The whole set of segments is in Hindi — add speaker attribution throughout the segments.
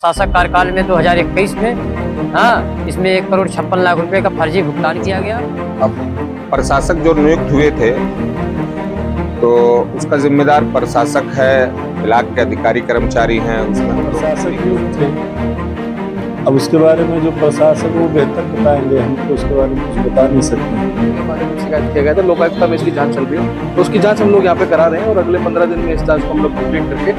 Speaker 1: शासक कार्यकाल में 2021 में इसमें 1,56,00,000 रुपए का फर्जी भुगतान किया गया।
Speaker 2: अब प्रशासक जो नियुक्त हुए थे तो उसका जिम्मेदार प्रशासक है, ब्लॉक के अधिकारी कर्मचारी हैं, उसमें
Speaker 3: प्रशासक नियुक्त थे। अब उसके बारे में जो प्रशासक वो बेहतर बताएंगे, हम तो उसके बारे में कुछ बता नहीं सकते।
Speaker 4: के बारे में शिकायत किया गया था, लोकायुक्त में इसकी जांच चल रही है, तो उसकी जांच हम लोग यहाँ पे करा रहे हैं और अगले 15 दिन में इस जांच को हम लोग कंप्लीट करके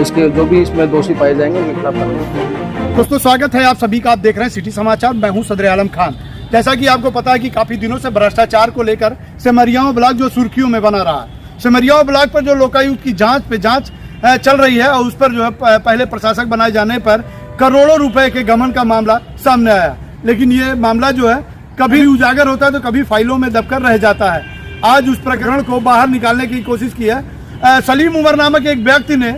Speaker 4: इसके जो भी इसमें दोषी पाए जाएंगे उनके खिलाफ कार्रवाई।
Speaker 5: दोस्तों स्वागत है आप सभी का। आप देख रहे हैं सिटी समाचार। मैं हूं सदर आलम खान। जैसा कि आपको पता है कि काफी दिनों से भ्रष्टाचार को लेकर सिमरियाओं ब्लॉक जो सुर्खियों में बना रहा है। सिमरियाओं ब्लॉक पर जो लोकायुक्त की जांच चल रही है और उस पर जो है पहले प्रशासक बनाए जाने पर करोड़ों रुपए के गबन का मामला सामने आया, लेकिन ये मामला जो है कभी उजागर होता है तो कभी फाइलों में दबकर रह जाता है। आज उस प्रकरण को बाहर निकालने की कोशिश की है। सलीम उमर नामक एक व्यक्ति ने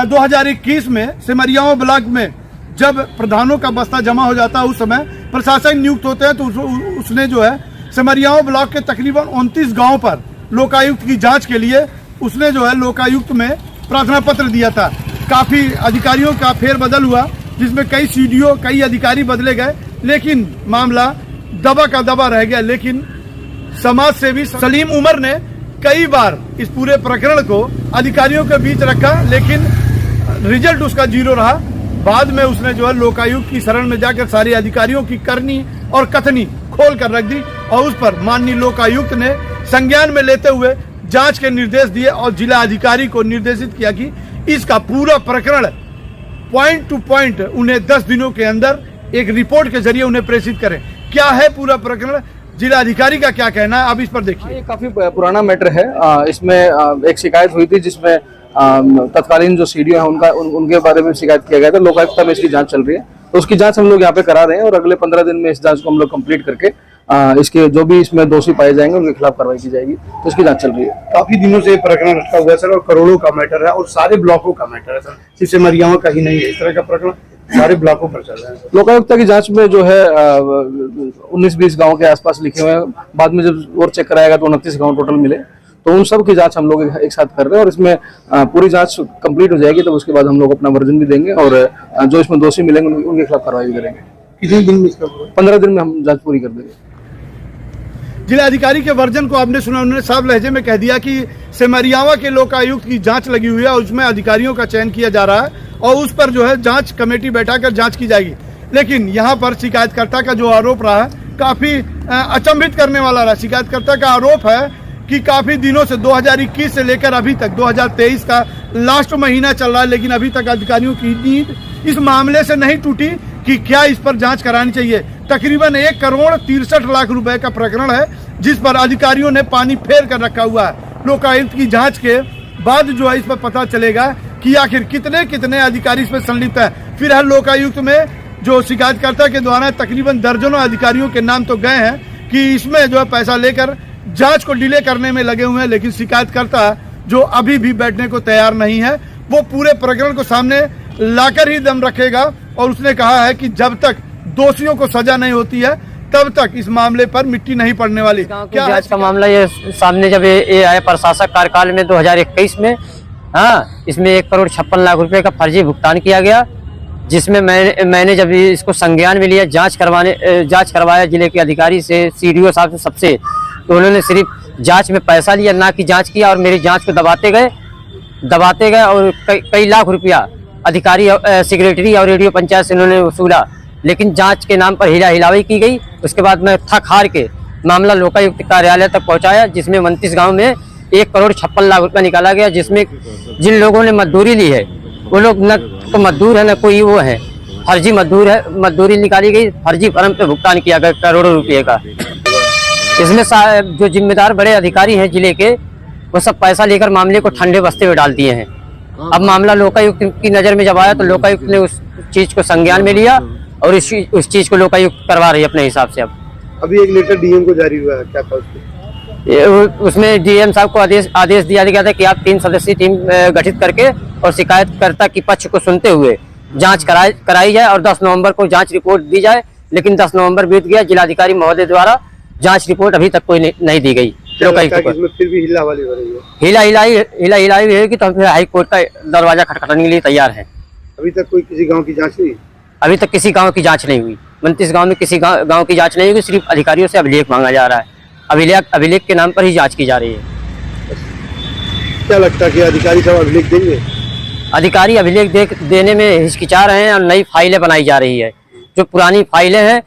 Speaker 5: 2021 में सिमरियाओं ब्लॉक में जब प्रधानों का बस्ता जमा हो जाता है उस समय प्रशासक नियुक्त होते हैं, तो उसने जो है सिमरियाओं ब्लॉक के तकरीबन 29 गाँव पर लोकायुक्त की जाँच के लिए उसने जो है लोकायुक्त में प्रार्थना पत्र दिया था। काफ़ी अधिकारियों का फेरबदल हुआ, जिसमें कई सीडीओ कई अधिकारी बदले गए, लेकिन मामला दबा का दबा रह गया। लेकिन समाज सेवी सलीम उमर ने कई बार इस पूरे प्रकरण को अधिकारियों के बीच रखा, लेकिन रिजल्ट उसका जीरो रहा। बाद में उसने जो है लोकायुक्त की शरण में जाकर सारे अधिकारियों की करनी और कथनी खोल कर रख दी और उस पर माननीय लोकायुक्त ने संज्ञान में लेते हुए जांच के निर्देश दिए और जिला अधिकारी को निर्देशित किया कि इसका पूरा प्रकरण पॉइंट टू पॉइंट उन्हें 10 दिनों के अंदर एक रिपोर्ट के जरिए उन्हें प्रेषित करें। क्या है पूरा प्रकरण, जिला अधिकारी का क्या कहना है, अब इस पर देखिए।
Speaker 4: ये काफी पुराना मैटर है। इसमें एक शिकायत हुई थी जिसमें तत्कालीन जो सीडीओ है उनके बारे में शिकायत किया गया था। लोकायुक्त में इसकी जांच चल रही है, तो उसकी जांच हम लोग यहाँ पे करा रहे हैं और अगले 15 दिन में इस जांच को हम लोग कंप्लीट करके इसके जो भी इसमें दोषी पाए जाएंगे उनके खिलाफ कार्रवाई की जाएगी। तो इसकी जांच चल रही है।
Speaker 5: काफी दिनों से प्रकरण रखा हुआ है सर, और करोड़ों का मैटर है और सारे ब्लॉकों का मैटर है सर, सिर्फ सिमरियाओं का ही नहीं है। इस तरह का प्रकरण सारे ब्लॉकों पर चल रहा है।
Speaker 4: लोकायुक्त की जांच में जो है 19-20 गाँव के आसपास लिखे हुए हैं। बाद में जब और चेक कराएगा तो 29 गाँव टोटल मिले, तो उन सब की जांच हम लोग एक साथ कर रहे हैं और इसमें पूरी जांच कंप्लीट हो जाएगी, तो उसके बाद हम लोग अपना वर्जन भी देंगे और जो इसमें दोषी मिलेंगे उनके खिलाफ कार्रवाई भी करेंगे।
Speaker 5: कितने दिन में इसका
Speaker 4: 15 दिन में हम जांच पूरी कर देंगे।
Speaker 5: जिला अधिकारी के वर्जन को आपने सुना, उन्होंने साफ लहजे में कह दिया कि सिमरियावा के लोकायुक्त की जांच लगी हुई है और उसमें अधिकारियों का चयन किया जा रहा है और उस पर जो है जांच कमेटी बैठाकर जांच की जाएगी। लेकिन यहाँ पर शिकायतकर्ता का जो आरोप रहा है काफी अचंभित करने वाला रहा। शिकायतकर्ता का आरोप है कि काफी दिनों से 2021 से लेकर अभी तक 2023 का लास्ट महीना चल रहा है, लेकिन अभी तक अधिकारियों की नींद इस मामले से नहीं टूटी कि क्या इस पर जांच करानी चाहिए। तकरीबन 1,63,00,000 रुपए का प्रकरण है, जिस पर अधिकारियों ने पानी फेर कर रखा हुआ है। लोकायुक्त की जांच के बाद जो है इस पर पता चलेगा कि आखिर कितने अधिकारी इसमें संलिप्त है। फिलहाल लोकायुक्त में जो शिकायतकर्ता के द्वारा तकरीबन दर्जनों अधिकारियों के नाम तो गए हैं कि इसमें जो है पैसा लेकर जांच को डिले करने में लगे हुए हैं, लेकिन शिकायतकर्ता जो अभी भी बैठने को तैयार नहीं है, वो पूरे प्रकरण को सामने लाकर ही दम रखेगा। और उसने कहा है कि जब तक दोषियों को सजा नहीं होती है तब तक इस मामले पर मिट्टी नहीं पड़ने वाली।
Speaker 1: क्या जांच का मामला ये सामने जब ये आया प्रशासक कार्यकाल में 2021 में इसमें 1,56,00,000 रुपए का फर्जी भुगतान किया गया, जिसमें मैंने जब इसको संज्ञान में लिया, जांच करवाया जिले के अधिकारी से, सीडीओ साहब से, सबसे, तो उन्होंने सिर्फ जांच में पैसा लिया, ना कि जांच किया और मेरी जांच को दबाते गए और कई लाख रुपया अधिकारी सेक्रेटरी और रेडियो पंचायत से उन्होंने वसूला, लेकिन जांच के नाम पर हिलाही की गई। उसके बाद मैं थक हार के मामला लोकायुक्त कार्यालय तक पहुंचाया, जिसमें 29 गाँव में 1,56,00,000 रुपया निकाला गया, जिसमें जिन लोगों ने मजदूरी ली है वो लोग न तो मजदूर है न कोई वो है, फर्जी मजदूर है। मजदूरी निकाली गई, फर्जी फर्म पे भुगतान किया गया करोड़ों रुपये का। इसमें जो जिम्मेदार बड़े अधिकारी हैं जिले के, वो सब पैसा लेकर मामले को ठंडे बस्ते में डाल दिए हैं। अब मामला लोकायुक्त की नज़र में जब आया तो लोकायुक्त ने उस चीज़ को संज्ञान में लिया और उस चीज़ को लोकायुक्त करवा रही है अपने हिसाब से। अब
Speaker 5: अभी एक लेटर डीएम को जारी हुआ है, क्या था
Speaker 1: उसमें डीएम साहब को आदेश दिया गया था कि आप 3 सदस्यीय टीम गठित करके और शिकायतकर्ता की पक्ष को सुनते हुए जांच कराई जाए और 10 नवंबर को जांच रिपोर्ट दी जाए। लेकिन 10 नवंबर बीत गया, जिलाधिकारी महोदय द्वारा जांच रिपोर्ट अभी तक कोई नहीं दी गई।
Speaker 5: फिर भी हिला वाली हो रही है,
Speaker 1: हिला हिलाई है कि तो हम फिर हाई कोर्ट का दरवाजा खटखटाने के लिए तैयार है।
Speaker 5: अभी तक कोई किसी गांव की जांच नहीं?
Speaker 1: अभी तक किसी गांव की जांच नहीं हुई। 29 गांव में किसी गांव की जांच नहीं हुई, सिर्फ अधिकारियों से अभिलेख मांगा जा रहा है। अभिलेख के नाम पर ही जांच की जा रही है।
Speaker 5: क्या लगता है कि अधिकारी सब अभिलेख देंगे?
Speaker 1: अधिकारी अभिलेख देने में हिचकिचा रहे हैं और नई फाइलें बनाई जा रही है। जो पुरानी फाइलें हैं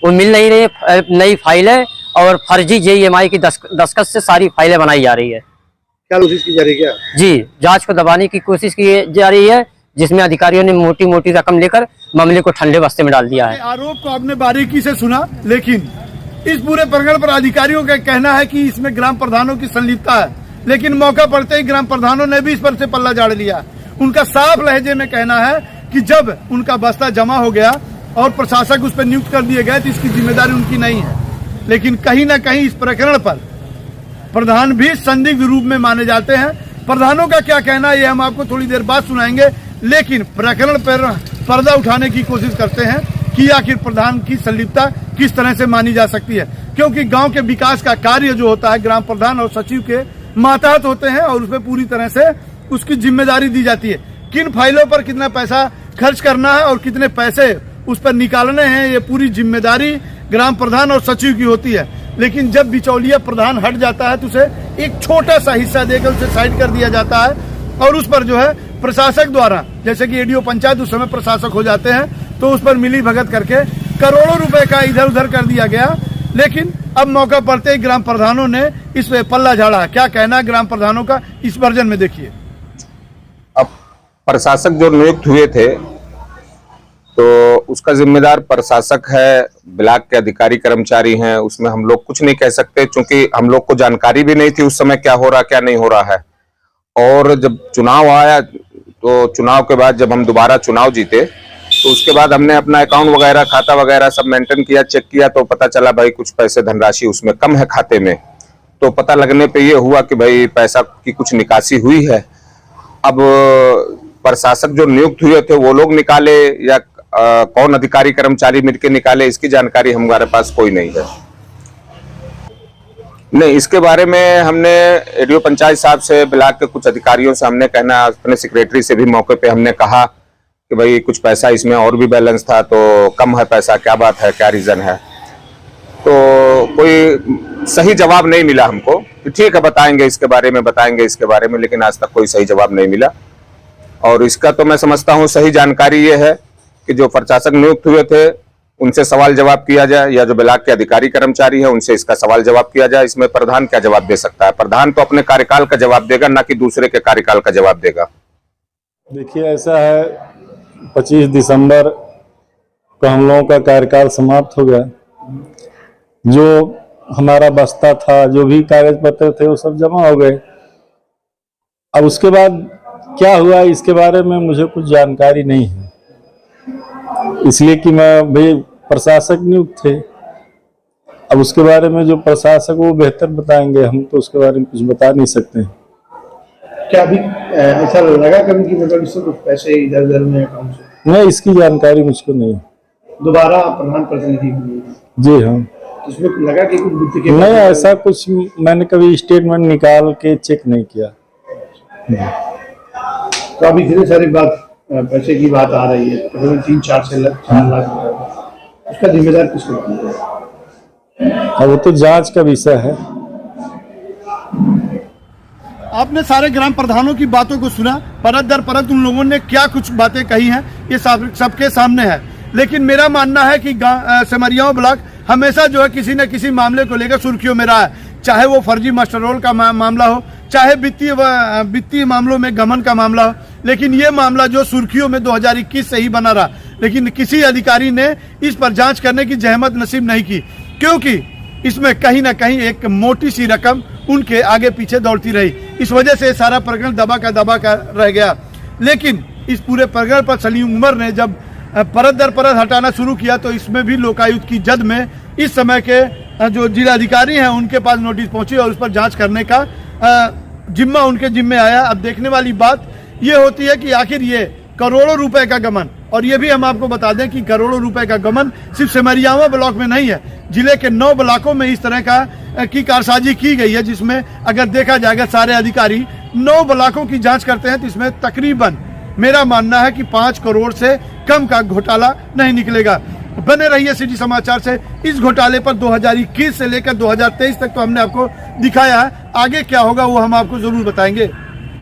Speaker 1: वो मिल नहीं रही, नई फाइलें और फर्जी JEMI की दस्तखत से सारी फाइलें बनाई जा रही है।
Speaker 5: क्या कोशिश की जा रही है? क्या
Speaker 1: जी, जांच को दबाने की कोशिश की जा रही है, जिसमें अधिकारियों ने मोटी मोटी रकम लेकर मामले को ठंडे बस्ते में डाल दिया है।
Speaker 5: आरोप को आपने बारीकी से सुना, लेकिन इस पूरे प्रकरण पर अधिकारियों का कहना है कि इसमें ग्राम प्रधानों की संलिप्तता है, लेकिन मौका पड़ते ही ग्राम प्रधानों ने भी इस पर से पल्ला झाड़ लिया। उनका साफ लहजे में कहना है कि जब उनका बस्ता जमा हो गया और प्रशासक उस पर नियुक्त कर दिए गए तो इसकी जिम्मेदारी उनकी नहीं है। लेकिन कहीं ना कहीं इस प्रकरण पर प्रधान भी संदिग्ध रूप में माने जाते हैं। प्रधानों का क्या कहना है ये हम आपको थोड़ी देर बाद सुनाएंगे, लेकिन प्रकरण पर पर्दा उठाने की कोशिश करते हैं कि आखिर प्रधान की संलिप्तता किस तरह से मानी जा सकती है, क्योंकि गांव के विकास का कार्य जो होता है ग्राम प्रधान और सचिव के मातहत होते हैं और उसमें पूरी तरह से उसकी जिम्मेदारी दी जाती है। किन फाइलों पर कितना पैसा खर्च करना है और कितने पैसे उस पर निकालने हैं, ये पूरी जिम्मेदारी ग्राम प्रधान और सचिव की होती है। लेकिन जब बिचौलिया प्रधान हट जाता है तो उसे एक छोटा सा हिस्सा देकर उसे साइड कर दिया जाता है और उस पर जो है प्रशासक द्वारा, जैसे कि ADO पंचायत उस समय प्रशासक हो जाते हैं, तो उस पर मिली भगत करके करोड़ों रुपए का इधर उधर कर दिया गया। लेकिन अब मौका पड़ते ही ग्राम प्रधानों ने इस पे पल्ला झाड़ा। क्या कहना है ग्राम प्रधानों का, इस वर्जन में देखिए।
Speaker 2: अब प्रशासक जो नियुक्त हुए थे तो उसका जिम्मेदार प्रशासक है, ब्लॉक के अधिकारी कर्मचारी हैं, उसमें हम लोग कुछ नहीं कह सकते, क्योंकि हम लोग को जानकारी भी नहीं थी उस समय क्या हो रहा क्या नहीं हो रहा है। और जब चुनाव आया तो चुनाव के बाद जब हम दोबारा चुनाव जीते तो उसके बाद हमने अपना अकाउंट वगैरह, खाता वगैरह सब मेंटेन किया, चेक किया, तो पता चला भाई कुछ पैसे धनराशि उसमें कम है खाते में। तो पता लगने पे ये हुआ कि भाई पैसा की कुछ निकासी हुई है। अब प्रशासक जो नियुक्त हुए थे वो लोग निकाले या कौन अधिकारी कर्मचारी मिलकर निकाले, इसकी जानकारी हमारे पास कोई नहीं है। नहीं, इसके बारे में हमने ADO पंचायत साहब से, ब्लॉक के कुछ अधिकारियों से हमने कहना, अपने सेक्रेटरी से भी मौके पे हमने कहा कि भाई कुछ पैसा इसमें और भी बैलेंस था तो कम है पैसा, क्या बात है, क्या रीजन है। तो कोई सही जवाब नहीं मिला हमको कि ठीक है बताएंगे इसके बारे में, बताएंगे इसके बारे में, लेकिन आज तक कोई सही जवाब नहीं मिला। और इसका तो मैं समझता हूँ सही जानकारी ये है कि जो प्रशासक नियुक्त हुए थे उनसे सवाल जवाब किया जाए, या जो ब्लॉक के अधिकारी कर्मचारी है उनसे इसका सवाल जवाब किया जाए। इसमें प्रधान क्या जवाब दे सकता है? प्रधान तो अपने कार्यकाल का जवाब देगा, ना कि दूसरे के कार्यकाल का जवाब देगा।
Speaker 3: देखिए ऐसा है, 25 दिसंबर को हम लोगों का कार्यकाल समाप्त हो गया। जो हमारा बस्ता था, जो भी कागज पत्र थे वो सब जमा हो गए। अब उसके बाद क्या हुआ इसके बारे में मुझे कुछ जानकारी नहीं है, इसलिए कि मैं भी प्रशासक नियुक्त थे। अब उसके बारे में जो प्रशासक वो बेहतर बताएंगे, हम तो उसके बारे में कुछ बता नहीं सकते।
Speaker 5: क्या अभी ऐसा लगा कभी कि मतलब इससे कुछ पैसे इधर उधर में अकाउंट से?
Speaker 3: नहीं, इसकी जानकारी मुझको नहीं।
Speaker 5: दोबारा प्रधान प्रतिनिधि?
Speaker 3: जी हाँ।
Speaker 5: इसमें लगा कि कुछ बुद्धि के
Speaker 3: नहीं, ऐसा कुछ मैंने कभी स्टेटमेंट निकाल के चेक नहीं किया।
Speaker 5: तो अभी इतने सारी बात पैसे की बात आ रही है, तकरीबन 3-4 लाख, उसका जिम्मेदार किसको है?
Speaker 3: अब वो तो जांच का विषय है।
Speaker 5: आपने सारे ग्राम प्रधानों की बातों को सुना, परत दर परत उन लोगों ने क्या कुछ बातें कही हैं ये सबके सामने है। लेकिन मेरा मानना है कि सिमरिया ब्लॉक हमेशा जो है किसी न किसी मामले को लेकर सुर्खियों में रहा है, चाहे वो फर्जी मास्टर रोल का मामला हो, चाहे वित्तीय मामलों में गमन का मामला हो। लेकिन ये मामला जो सुर्खियों में 2021 से ही बना रहा, लेकिन किसी अधिकारी ने इस पर जांच करने की जहमत नसीब नहीं की, क्योंकि इसमें कहीं ना कहीं एक मोटी सी रकम उनके आगे पीछे दौड़ती रही। इस वजह से सारा प्रकरण दबा का रह गया। लेकिन इस पूरे प्रकरण पर सलीम उमर ने जब परत दर परत हटाना शुरू किया तो इसमें भी लोकायुक्त की जद में इस समय के जो जिलाधिकारी हैं उनके पास नोटिस पहुंची और उस पर जांच करने का जिम्मा उनके जिम्मे आया। अब देखने वाली बात ये होती है कि आखिर ये करोड़ों रुपए का गमन, और ये भी हम आपको बता दें कि करोड़ों रुपए का गमन सिर्फ सिमरिया ब्लॉक में नहीं है, जिले के 9 ब्लॉकों में इस तरह की कारसाजी की गई है, जिसमें अगर देखा जाएगा सारे अधिकारी 9 ब्लॉकों की जांच करते हैं तो इसमें तकरीबन मेरा मानना है कि 5 करोड़ से कम का घोटाला नहीं निकलेगा। बने रहिए सिटी समाचार से। इस घोटाले पर 2021 से लेकर 2023 तक तो हमने आपको दिखाया है, आगे क्या होगा वो हम आपको जरूर बताएंगे।